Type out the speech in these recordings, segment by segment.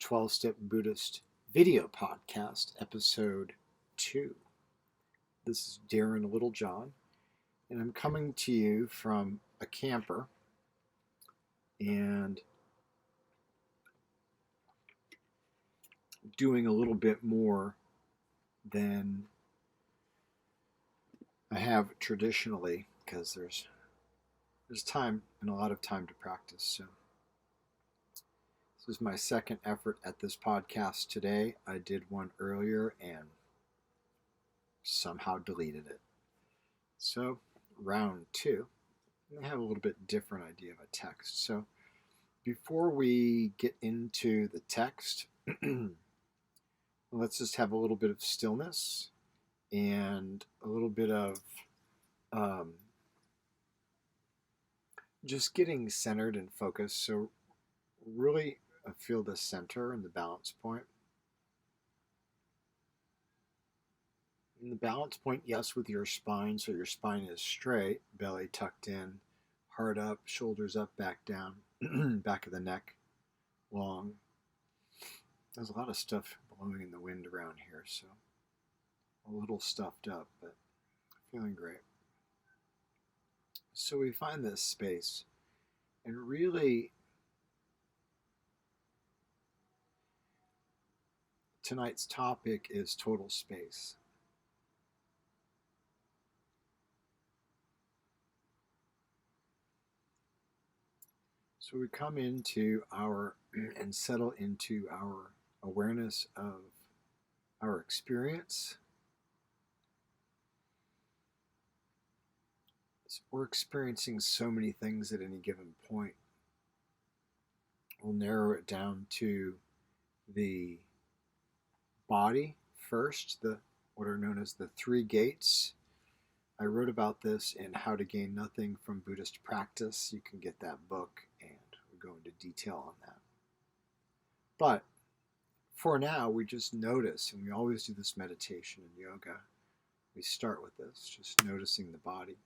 12-Step Buddhist video podcast, episode 2. This is Darren Littlejohn, and I'm coming to you from a camper and doing a little bit more than I have traditionally because there's time and a lot of time to practice. So this is my second effort at this podcast today. I did one earlier and somehow deleted it. So round 2, I have a little bit different idea of a text. So before we get into the text, let's just have a little bit of stillness and a little bit of just getting centered and focused. So really feel the center and the balance point. And the balance point, yes, with your spine. So your spine is straight, belly tucked in, heart up, shoulders up, back down, back of the neck long. There's a lot of stuff blowing in the wind around here, so a little stuffed up, but feeling great. So we find this space, and really tonight's topic is total space. So we come into and settle into our awareness of our experience. So we're experiencing so many things at any given point. We'll narrow it down to the body first, what are known as the 3 gates. I wrote about this in How to Gain Nothing from Buddhist Practice. You can get that book, and we'll go into detail on that. But for now, we just notice, and we always do this meditation in yoga. We start with this, just noticing the body.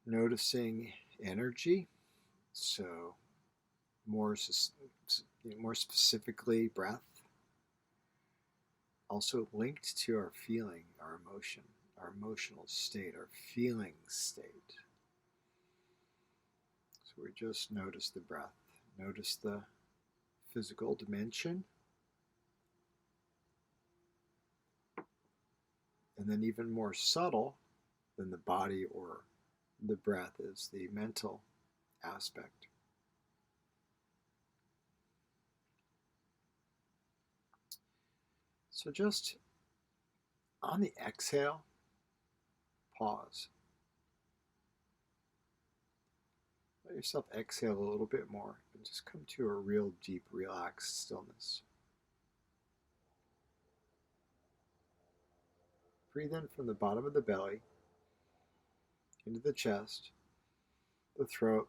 Noticing energy, so more specifically breath. Also linked to our feeling, our emotion, our emotional state, our feeling state. So we just notice the breath, notice the physical dimension, and then even more subtle than the body or the breath is the mental aspect. So just on the exhale, pause. Let yourself exhale a little bit more and just come to a real deep, relaxed stillness. Breathe in from the bottom of the belly into the chest, the throat.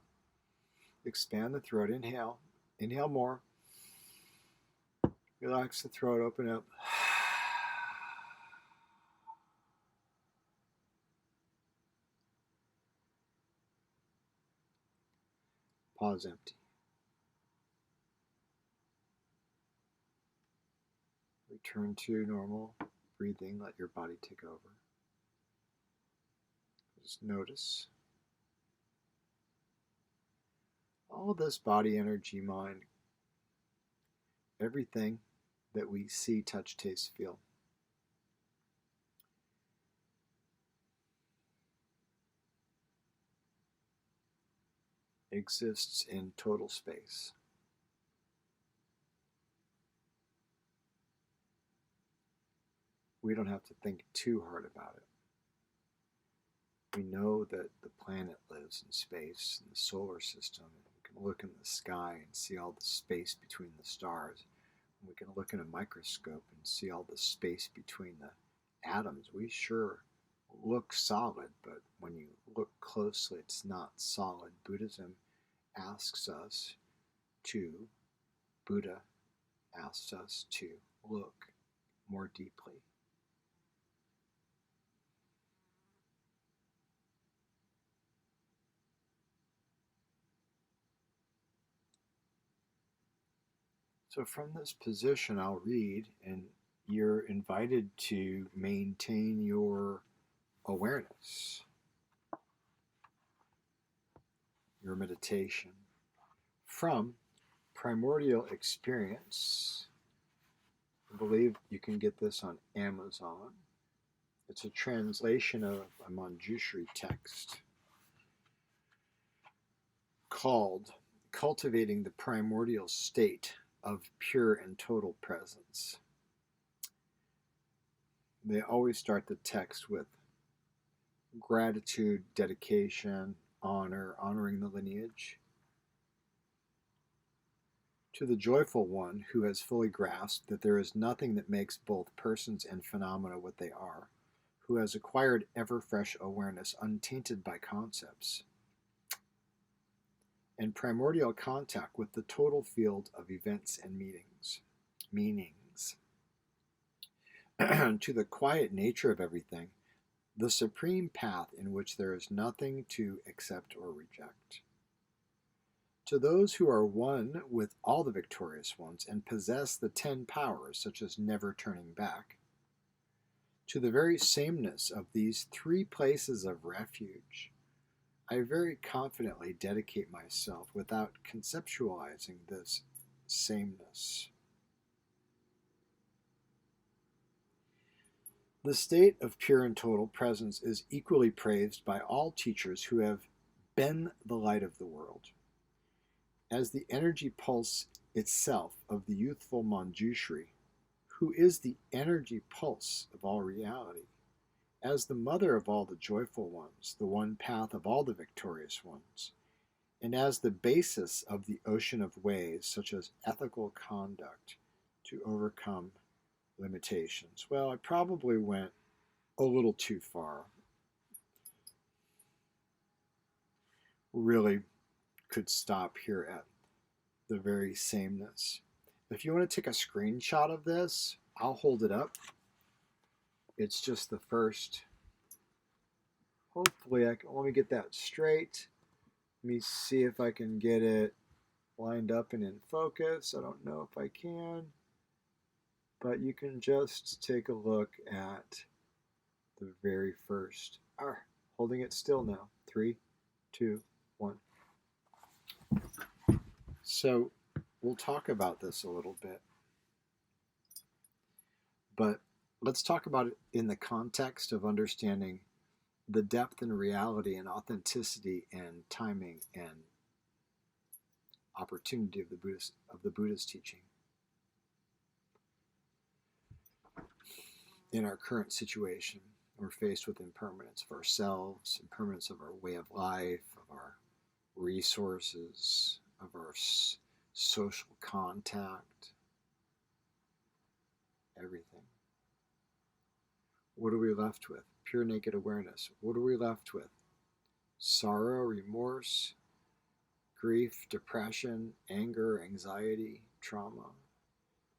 Expand the throat. Inhale. Inhale more. Relax the throat. Open up. Pause empty. Return to normal breathing. Let your body take over. Just notice all this body, energy, mind, everything that we see, touch, taste, feel. Exists in total space. We don't have to think too hard about it. We know that the planet lives in space, in the solar system, and we can look in the sky and see all the space between the stars. And we can look in a microscope and see all the space between the atoms. We sure look solid, but when you look closely, it's not solid. Buddha asks us to look more deeply. So from this position, I'll read, and you're invited to maintain your awareness, your meditation. From Primordial Experience, I believe you can get this on Amazon. It's a translation of a Manjushri text called Cultivating the Primordial State of Pure and Total Presence. They always start the text with gratitude, dedication, honor, honoring the lineage. To the joyful one who has fully grasped that there is nothing that makes both persons and phenomena what they are, who has acquired ever-fresh awareness untainted by concepts, and primordial contact with the total field of events and meanings. To the quiet nature of everything, the supreme path in which there is nothing to accept or reject. To those who are one with all the victorious ones and possess the 10 powers, such as never turning back, to the very sameness of these 3 places of refuge, I very confidently dedicate myself without conceptualizing this sameness. The state of pure and total presence is equally praised by all teachers who have been the light of the world. As the energy pulse itself of the youthful Manjushri, who is the energy pulse of all reality, as the mother of all the joyful ones, the one path of all the victorious ones, and as the basis of the ocean of ways such as ethical conduct to overcome limitations. Well, I probably went a little too far. Really could stop here at the very sameness. If you want to take a screenshot of this, I'll hold it up. It's just the first. Hopefully, let me get that straight. Let me see if I can get it lined up and in focus. I don't know if I can, but you can just take a look at the very first. Holding it still now. 3, 2, 1. So we'll talk about this a little bit, but let's talk about it in the context of understanding the depth and reality and authenticity and timing and opportunity of the Buddhist teaching in our current situation. We're faced with impermanence of ourselves, impermanence of our way of life, of our resources, of our social contact, everything. What are we left with? Pure naked awareness. What are we left with? Sorrow, remorse, grief, depression, anger, anxiety, trauma.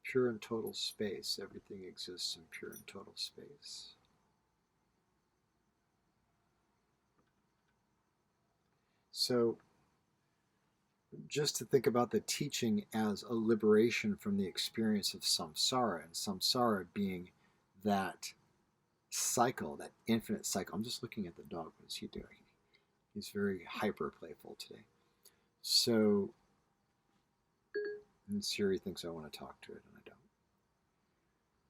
Pure and total space. Everything exists in pure and total space. So, just to think about the teaching as a liberation from the experience of samsara, and samsara being that cycle, that infinite cycle. I'm just looking at the dog. What is he doing? He's very hyper playful today. So, and Siri thinks I want to talk to it, and I don't.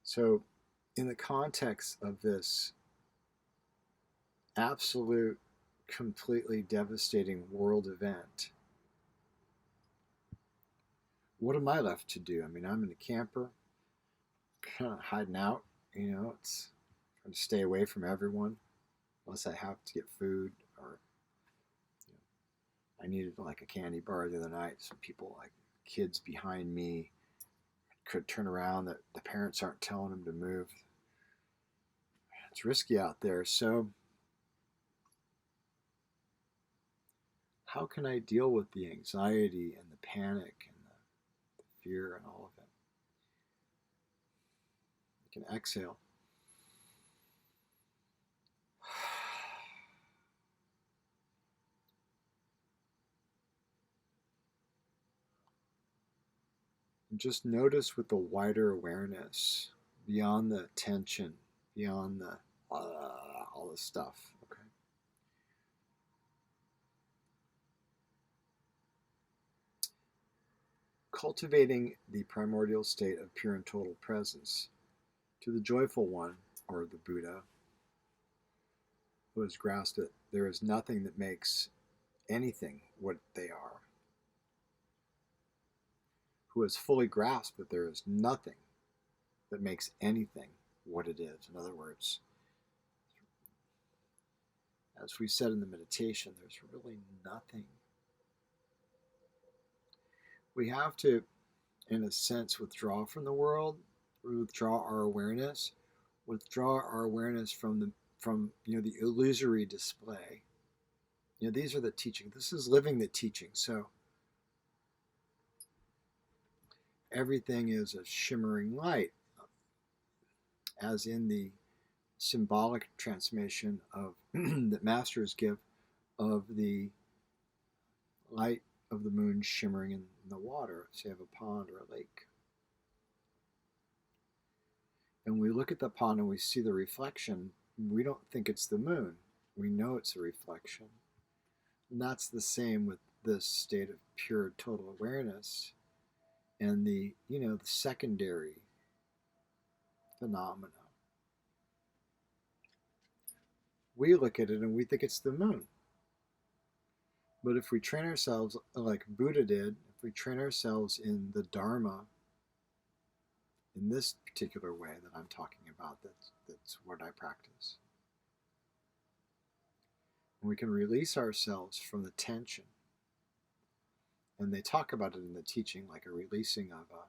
So, in the context of this absolute, completely devastating world event, what am I left to do? I mean, I'm in a camper, kind of hiding out. It's trying to stay away from everyone, unless I have to get food, or I needed like a candy bar the other night. Some people, like kids behind me, could turn around that the parents aren't telling them to move. It's risky out there. So how can I deal with the anxiety and the panic and the fear and all of it? I can exhale. Just notice with the wider awareness, beyond the tension, beyond the all this stuff. Okay. Cultivating the primordial state of pure and total presence to the joyful one, or the Buddha, who has grasped that there is nothing that makes anything what they are, who has fully grasped that there is nothing that makes anything what it is. In other words, as we said in the meditation, there's really nothing. We have to, in a sense, withdraw from the world, withdraw our awareness, from the illusory display. These are the teaching. This is living the teaching. So everything is a shimmering light, as in the symbolic transmission of that masters give of the light of the moon shimmering in the water, say of a pond or a lake. And we look at the pond and we see the reflection. We don't think it's the moon. We know it's a reflection. And that's the same with this state of pure total awareness and the secondary phenomena. We look at it and we think it's the moon. But if we train ourselves like Buddha did, if we train ourselves in the Dharma, in this particular way that I'm talking about, that's what I practice, and we can release ourselves from the tension. And they talk about it in the teaching like a releasing of a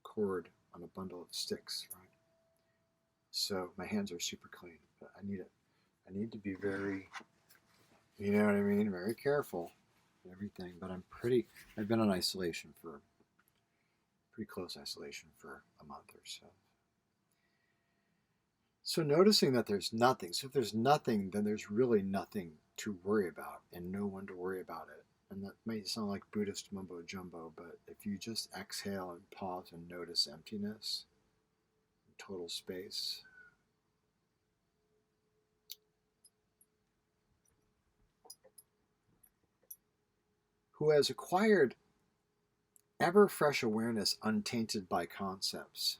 cord on a bundle of sticks, right? So my hands are super clean, but I need to be very, very careful and everything. But I've been on isolation for, pretty close isolation for a month or so. So noticing that there's nothing. So if there's nothing, then there's really nothing to worry about and no one to worry about it. And that may sound like Buddhist mumbo jumbo, but if you just exhale and pause and notice emptiness, total space, who has acquired ever fresh awareness untainted by concepts.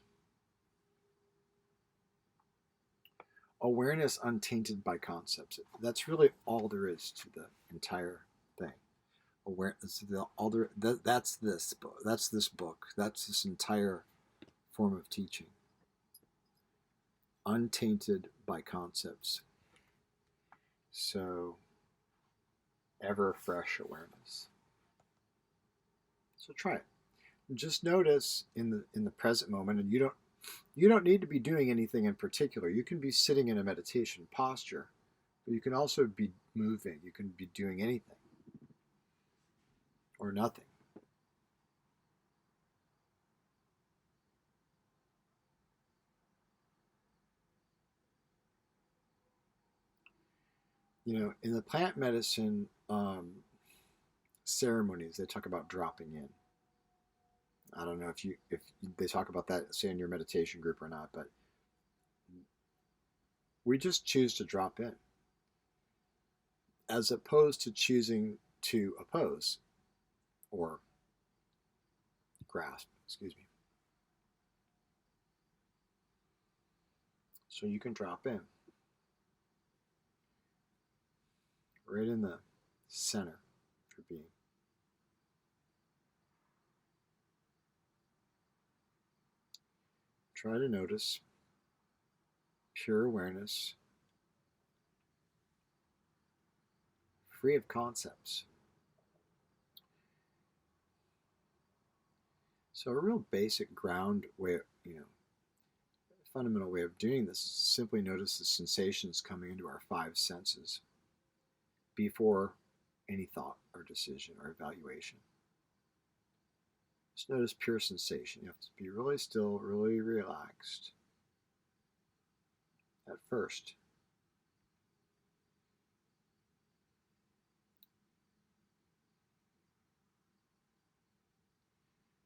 Awareness untainted by concepts. That's really all there is to the entire thing. Awareness. That's this book. That's this book. That's this entire form of teaching. Untainted by concepts. So, ever fresh awareness. So try it. And just notice in the present moment, and you don't need to be doing anything in particular. You can be sitting in a meditation posture, but you can also be moving. You can be doing anything or nothing. In the plant medicine ceremonies, they talk about dropping in. I don't know if they talk about that, say, in your meditation group or not, but we just choose to drop in, as opposed to choosing to oppose or grasp. Excuse me. So you can drop in right in the center of your being. Try to notice pure awareness, free of concepts. So a real basic ground way, fundamental way of doing this is simply notice the sensations coming into our five senses before any thought or decision or evaluation. Just notice pure sensation. You have to be really still, really relaxed at first.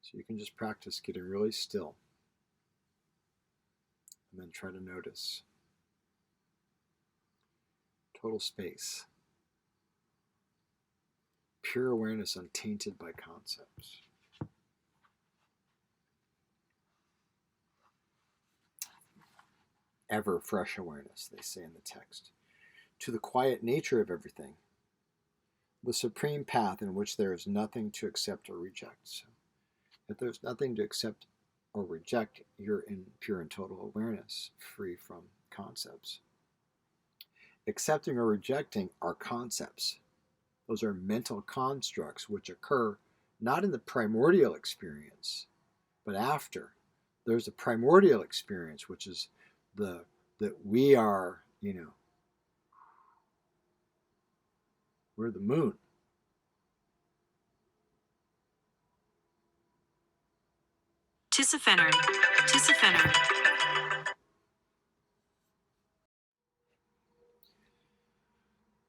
So you can just practice getting really still and then try to notice total space, pure awareness untainted by concepts. Ever fresh awareness, they say in the text. To the quiet nature of everything, the supreme path in which there is nothing to accept or reject. So if there's nothing to accept or reject, you're in pure and total awareness, free from concepts. Accepting or rejecting are concepts. Those are mental constructs which occur not in the primordial experience, but after. There's a primordial experience, which is that we are, we're the moon. Tisafenner. Tisafenner.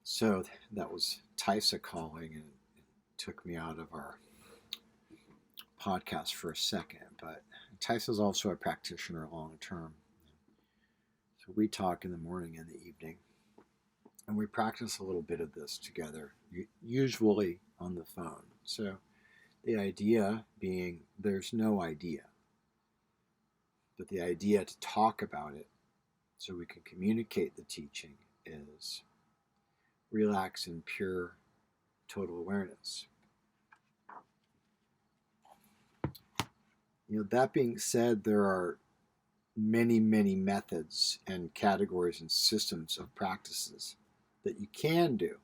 So that was Tysa calling, and it took me out of our podcast for a second. But Tysa is also a practitioner long term. So we talk in the morning and the evening, and we practice a little bit of this together, usually on the phone. So the idea being there's no idea, but the idea to talk about it so we can communicate the teaching is relax in pure total awareness. That being said, there are many, many methods and categories and systems of practices that you can do.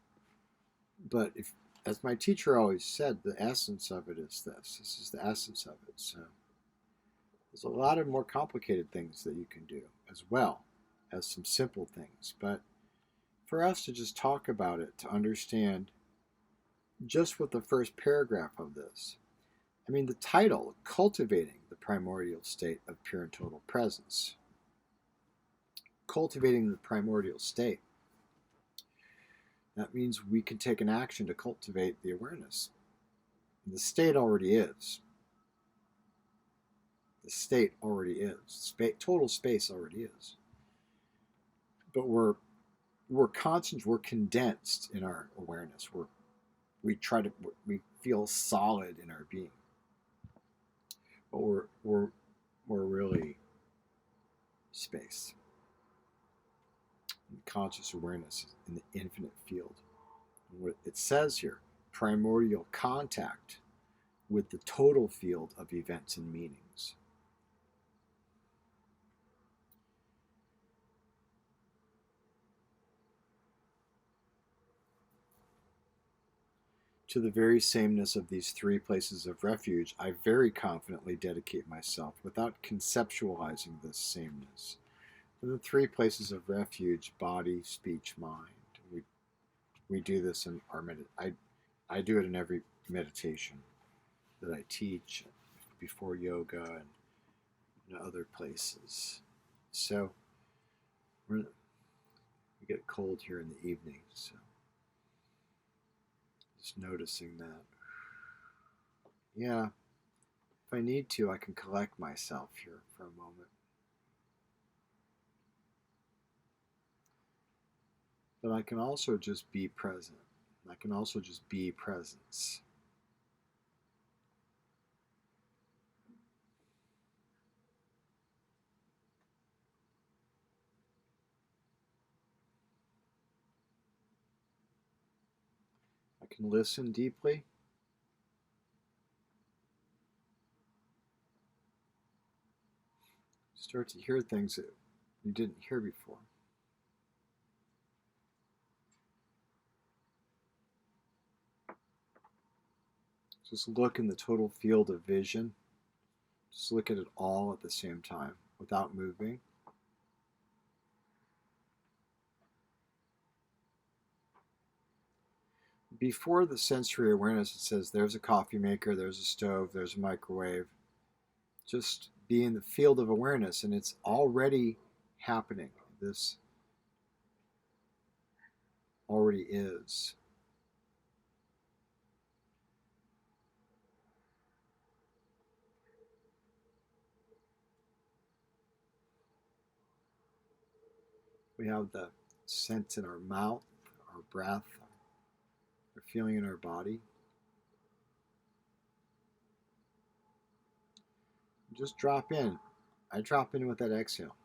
But if, as my teacher always said, the essence of it is this. This is the essence of it. So there's a lot of more complicated things that you can do as well as some simple things. But for us to just talk about it, to understand just with the first paragraph of this, I mean, the title, Cultivating the Primordial State of Pure and Total Presence. Cultivating the primordial state. That means we can take an action to cultivate the awareness. The state already is. The state already is. Total space already is. But we're conscious, we're condensed in our awareness. We feel solid in our being. But we're really space. And conscious awareness in the infinite field. And what it says here, primordial contact with the total field of events and meanings. To the very sameness of these three places of refuge, I very confidently dedicate myself without conceptualizing this sameness. And the three places of refuge, body, speech, mind. We do this in our I do it in every meditation that I teach, before yoga and in other places. So we get cold here in the evening, so just noticing that. Yeah, if I need to, I can collect myself here for a moment. But I can also just be present. I can also just be presence. I can listen deeply. Start to hear things that you didn't hear before. Just look in the total field of vision. Just look at it all at the same time without moving. Before the sensory awareness, it says there's a coffee maker, there's a stove, there's a microwave. Just be in the field of awareness, and it's already happening. This already is. We have the sense in our mouth, our breath, our feeling in our body. Just drop in. I drop in with that exhale.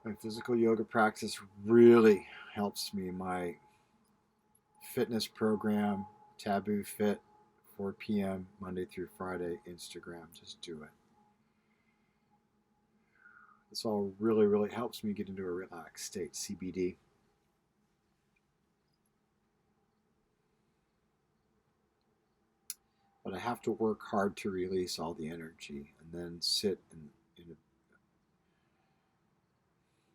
My physical yoga practice really helps me. My fitness program, Taboo Fit, 4 p.m. Monday through Friday, Instagram. Just do it. This all really, really helps me get into a relaxed state, CBD. But I have to work hard to release all the energy and then sit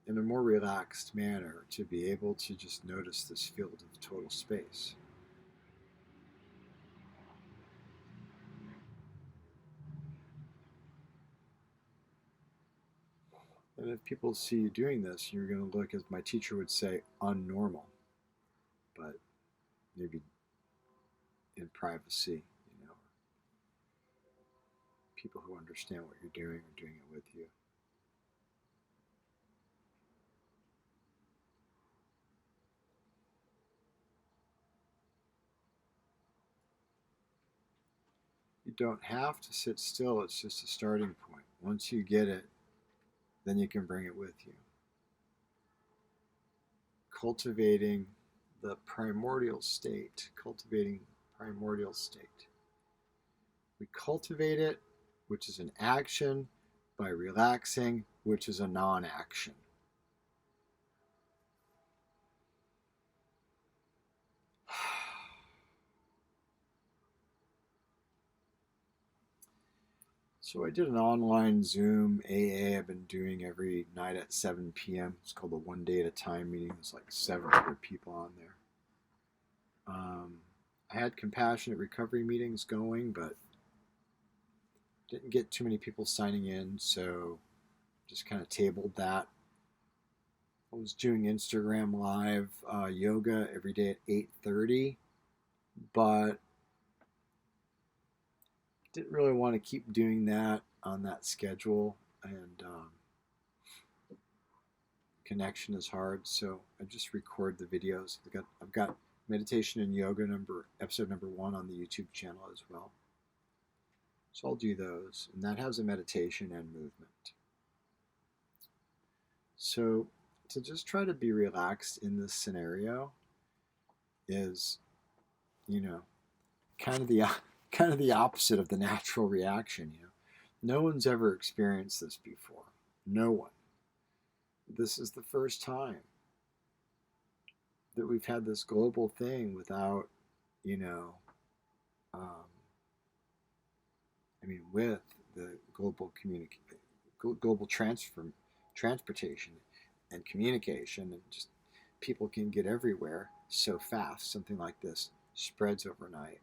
in a more relaxed manner to be able to just notice this field of total space. And if people see you doing this, you're going to look, as my teacher would say, unnormal, but maybe in privacy, people who understand what you're doing are doing it with you. You don't have to sit still, it's just a starting point. Once you get it, then you can bring it with you. Cultivating the primordial state, We cultivate it, which is an action, by relaxing, which is a non-action. So I did an online Zoom AA I've been doing every night at 7 p.m. It's called the One Day at a Time meeting. There's like 700 people on there. I had compassionate recovery meetings going, but didn't get too many people signing in, so just kind of tabled that. I was doing Instagram live yoga every day at 8:30, but didn't really want to keep doing that on that schedule, and connection is hard, so I just record the videos. I've got meditation and yoga episode number 1 on the YouTube channel as well. So I'll do those, and that has a meditation and movement. So to just try to be relaxed in this scenario is, kind of the opposite of the natural reaction. No one's ever experienced this before. No one. This is the first time that we've had this global thing without, with the global transportation and communication, and just people can get everywhere so fast. Something like this spreads overnight.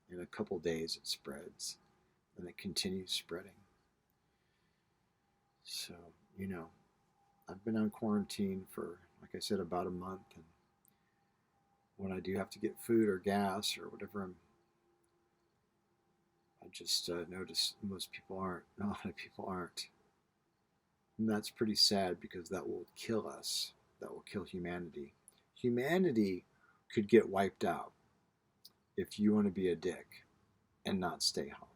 In a couple days it spreads, and it continues spreading. So, I've been on quarantine for, like I said, about a month, and when I do have to get food or gas or whatever, I just notice a lot of people aren't. And that's pretty sad, because that will kill us. That will kill humanity. Humanity could get wiped out if you want to be a dick and not stay home.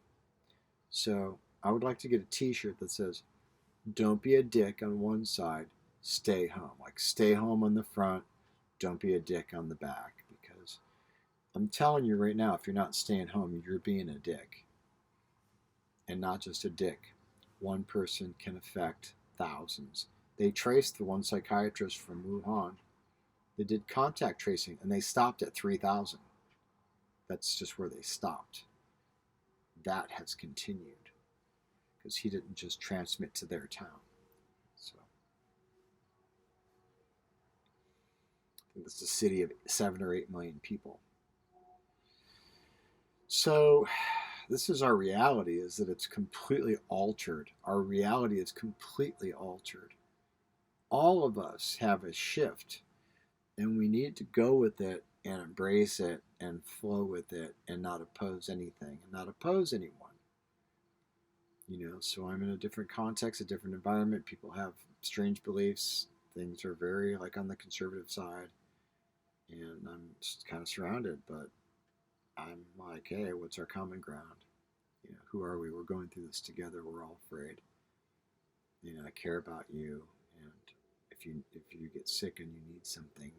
So I would like to get a t-shirt that says, don't be a dick on one side, stay home. Like, stay home on the front, don't be a dick on the back. Because I'm telling you right now, if you're not staying home, you're being a dick. And not just a dick. One person can affect thousands. They traced the one psychiatrist from Wuhan. They did contact tracing, and they stopped at 3,000. That's just where they stopped. That has continued, because he didn't just transmit to their town. So I think it's a city of 7 or 8 million people. So this is our reality, is that it's completely altered. Our reality is completely altered. All of us have a shift, and we need to go with it and embrace it and flow with it and not oppose anything and not oppose anyone. So I'm in a different context, a different environment. People have strange beliefs. Things are very like on the conservative side, and I'm just kind of surrounded. But I'm like, hey, what's our common ground? Who are we? We're going through this together. We're all afraid. I care about you, and if you get sick and you need something,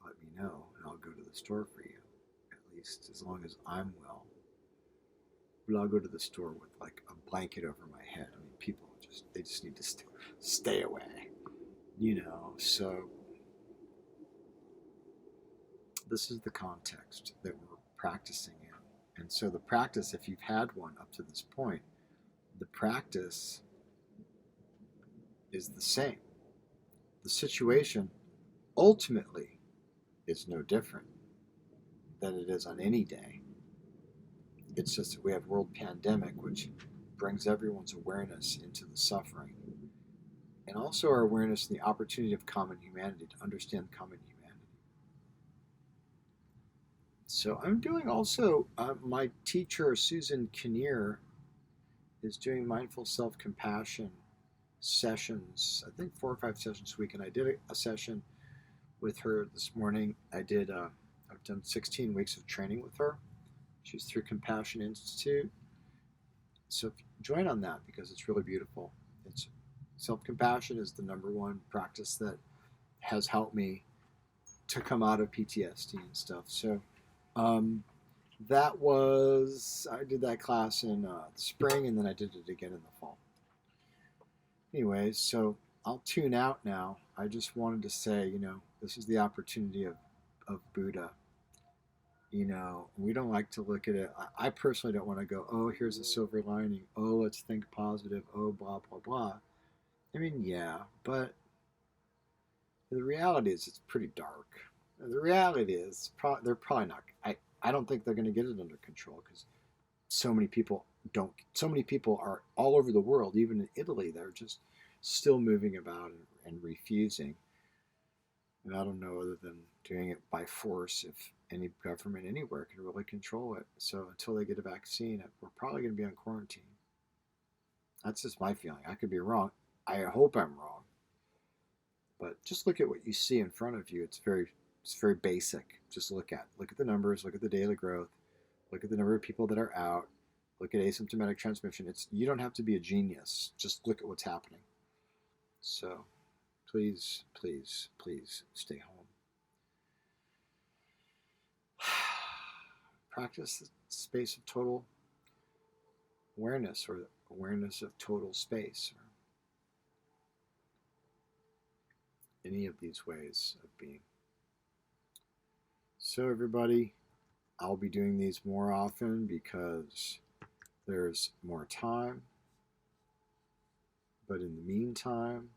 let me know, and I'll go to the store for you. At least as long as I'm well. But I'll go to the store with like a blanket over my head. I mean, people just need to stay away. So this is the context that we're practicing in. And so the practice, if you've had one up to this point, the practice is the same. The situation ultimately is no different than it is on any day. It's just that we have world pandemic, which brings everyone's awareness into the suffering, and also our awareness and the opportunity of common humanity, to understand common humanity. So I'm doing also, my teacher, Susan Kinnear, is doing mindful self-compassion sessions, I think 4 or 5 sessions a week. And I did a session with her this morning. I've done 16 weeks of training with her. She's through Compassion Institute. So join on that, because it's really beautiful. It's self-compassion is the number one practice that has helped me to come out of PTSD and stuff. So I did that class in the spring, and then I did it again in the fall. Anyways, so I'll tune out now. I just wanted to say, this is the opportunity of Buddha. We don't like to look at it. I personally don't want to go, oh, here's a silver lining. Oh, let's think positive. Oh, blah, blah, blah. I mean, yeah, but the reality is it's pretty dark. The reality is they're probably not. I don't think they're going to get it under control, because so many people don't. So many people are all over the world, even in Italy. They're just still moving about and refusing. And I don't know, other than doing it by force, if any government anywhere can really control it. So until they get a vaccine, we're probably going to be on quarantine. That's just my feeling. I could be wrong. I hope I'm wrong. But just look at what you see in front of you. It's very basic. Just look at the numbers, look at the daily growth, look at the number of people that are out, look at asymptomatic transmission. You don't have to be a genius. Just look at what's happening. So please, please, please stay home. Practice the space of total awareness, or awareness of total space, or any of these ways of being. So everybody, I'll be doing these more often because there's more time. But in the meantime,